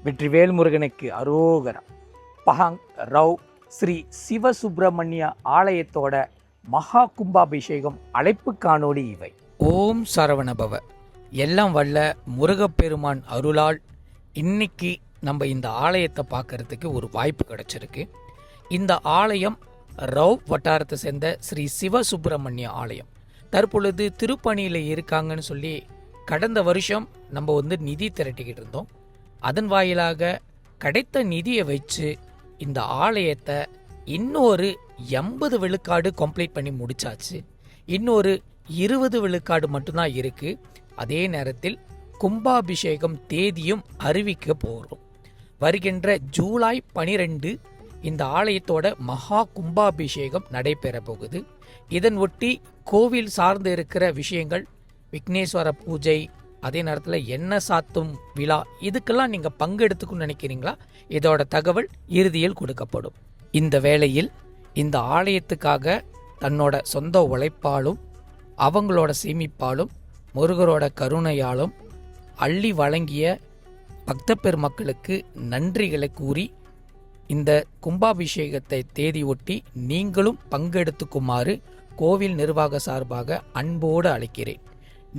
வெற்றிவேல் முருகனுக்கு அரோகரா. பஹாங் ரவ் ஸ்ரீ சிவசுப்பிரமணிய ஆலயத்தோட மகா கும்பாபிஷேகம் அழைப்பு காணொளி இவை. ஓம் சரவணபவ. எல்லாம் வல்ல முருகப்பெருமான் அருளால் இன்னைக்கு நம்ம இந்த ஆலயத்தை பார்க்கறதுக்கு ஒரு வாய்ப்பு கிடைச்சிருக்கு. இந்த ஆலயம் ரவ் வட்டாரத்தை சேர்ந்த ஸ்ரீ சிவசுப்பிரமணிய ஆலயம் தற்பொழுது திருப்பணியில் இருக்காங்கன்னு சொல்லி கடந்த வருஷம் நம்ம நிதி திரட்டிக்கிட்டு இருந்தோம். அதன் வாயிலாக கிடைத்த நிதியை வச்சு இந்த ஆலயத்தை இன்னொரு 80 விழுக்காடு கம்ப்ளீட் பண்ணி முடிச்சாச்சு. இன்னொரு 20 விழுக்காடு மட்டும்தான் இருக்கு. அதே நேரத்தில் கும்பாபிஷேகம் தேதியும் அறிவிக்க போகிறோம். வருகின்ற ஜூலை 12 இந்த ஆலயத்தோட மகா கும்பாபிஷேகம் நடைபெற போகுது. இதன் ஒட்டி கோவில் சார்ந்து இருக்கிற விஷயங்கள், விக்னேஸ்வர பூஜை, அதே நேரத்தில் எண்ணெய் சாத்தும் விழா, இதுக்கெல்லாம் நீங்கள் பங்கெடுத்துக்கணும்னு நினைக்கிறீங்களா? இதோட தகவல் இறுதியில் கொடுக்கப்படும். இந்த வேளையில் இந்த ஆலயத்துக்காக தன்னோட சொந்த உழைப்பாலும் அவங்களோட சேமிப்பாலும் முருகரோட கருணையாலும் அள்ளி வழங்கிய பக்த பெருமக்களுக்கு நன்றிகளை கூறி இந்த கும்பாபிஷேகத்தை தேதி ஒட்டி நீங்களும் பங்கெடுத்துக்குமாறு கோவில் நிர்வாக சார்பாக அன்போடு அழைக்கிறேன்.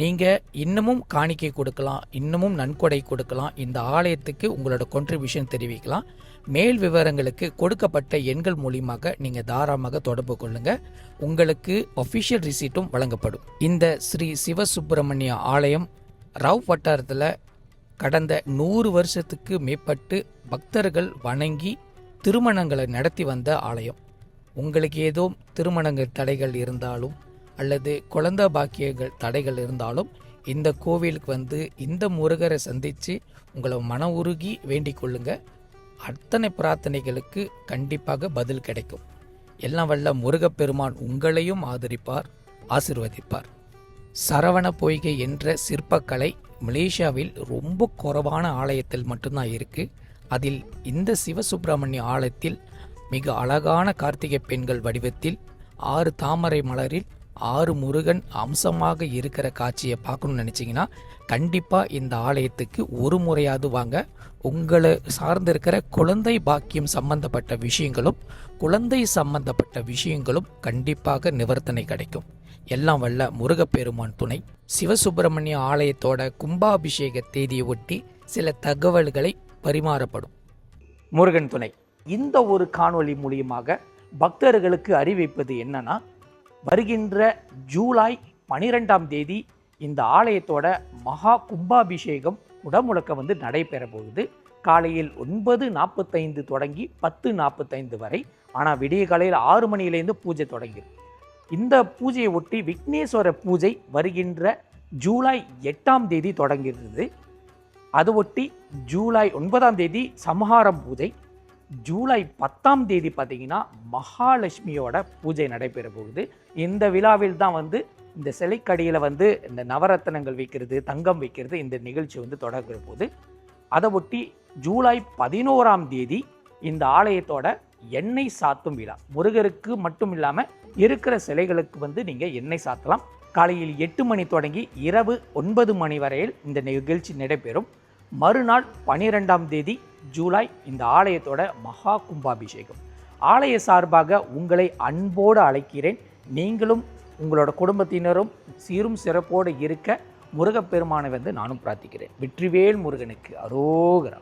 நீங்கள் இன்னமும் காணிக்கை கொடுக்கலாம், இன்னமும் நன்கொடை கொடுக்கலாம், இந்த ஆலயத்துக்கு உங்களோட contribution தெரிவிக்கலாம். மேல் விவரங்களுக்கு கொடுக்கப்பட்ட எண்கள் மூலியமாக நீங்கள் தாராளமாக தொடர்பு கொள்ளுங்கள். உங்களுக்கு அஃபிஷியல் ரிசீட்டும் வழங்கப்படும். இந்த ஸ்ரீ சிவசுப்பிரமணிய ஆலயம் ரவ் வட்டாரத்தில் கடந்த 100 வருஷத்துக்கு மேற்பட்டு பக்தர்கள் வணங்கி திருமணங்களை நடத்தி வந்த ஆலயம். உங்களுக்கு ஏதோ திருமணங்கள் தடைகள் இருந்தாலும் அல்லது குழந்தை பாக்கியங்கள் தடைகள் இருந்தாலும் இந்த கோவிலுக்கு இந்த முருகரை சந்தித்து உங்களை மன உருகி வேண்டிக் கொள்ளுங்க. அத்தனை பிரார்த்தனைகளுக்கு கண்டிப்பாக பதில் கிடைக்கும். எல்லாம் வல்ல முருகப்பெருமான் உங்களையும் ஆதரிப்பார், ஆசிர்வதிப்பார். சரவண பொய்கை என்ற சிற்பக்கலை மலேசியாவில் ரொம்ப குறைவான ஆலயத்தில் மட்டும்தான் இருக்கு. அதில் இந்த சிவசுப்பிரமணிய ஆலயத்தில் மிக அழகான கார்த்திகை பெண்கள் வடிவத்தில் 6 தாமரை மலரில் 6 முருகன் அம்சமாக இருக்கிற காட்சியை பார்க்கணும்னு நினச்சிங்கன்னா கண்டிப்பாக இந்த ஆலயத்துக்கு ஒரு முறையாவது வாங்க. உங்களை சார்ந்திருக்கிற குழந்தை பாக்கியம் சம்பந்தப்பட்ட விஷயங்களும் கண்டிப்பாக நிவர்த்தனை கிடைக்கும். எல்லாம் வல்ல முருகப்பெருமான் துணை. சிவசுப்பிரமணிய ஆலயத்தோட கும்பாபிஷேக தேதியை ஒட்டி சில தகவல்களை பரிமாறப்படும். முருகன் துணை. இந்த ஒரு காணொளி மூலியமாக பக்தர்களுக்கு அறிவிப்பது என்னன்னா, வருகின்ற ஜூலை 12ஆம் தேதி இந்த ஆலயத்தோட மகா கும்பாபிஷேகம் உடமுழக்க நடைபெற போகுது. காலையில் 9:45 தொடங்கி 10:45 வரை. ஆனால் விடிய காலையில் 6 மணிலேருந்து பூஜை தொடங்கிடும். இந்த பூஜையை ஒட்டி விக்னேஸ்வர பூஜை வருகின்ற ஜூலை 8ஆம் தேதி தொடங்கிறது. அது ஒட்டி ஜூலை 9ஆம் தேதி சம்ஹாரம் பூஜை. ஜூலை 10ஆம் தேதி பார்த்தீங்கன்னா மகாலட்சுமியோட பூஜை நடைபெற போகுது. இந்த விழாவில் தான் இந்த சிலைக்கடியில் இந்த நவரத்தனங்கள் வைக்கிறது, தங்கம் வைக்கிறது, இந்த நிகழ்ச்சி தொடங்குற போது. அதை ஒட்டி ஜூலை 11ஆம் தேதி இந்த ஆலயத்தோட எண்ணெய் சாத்தும் விழா. முருகருக்கு மட்டும் இல்லாமல் இருக்கிற சிலைகளுக்கு நீங்கள் எண்ணெய் சாத்தலாம். காலையில் 8 மணி தொடங்கி இரவு 9 மணி வரையில் இந்த நிகழ்ச்சி நடைபெறும். மறுநாள் 12ஆம் தேதி ஜூலை இந்த ஆலயத்தோட மகா கும்பாபிஷேகம். ஆலய சார்பாக உங்களை அன்போடு அழைக்கிறேன். நீங்களும் உங்களோட குடும்பத்தினரும் சீரும் சிறப்போடு இருக்க முருகப்பெருமானை நானும் பிரார்த்திக்கிறேன். வெற்றிவேல் முருகனுக்கு அரோகரா.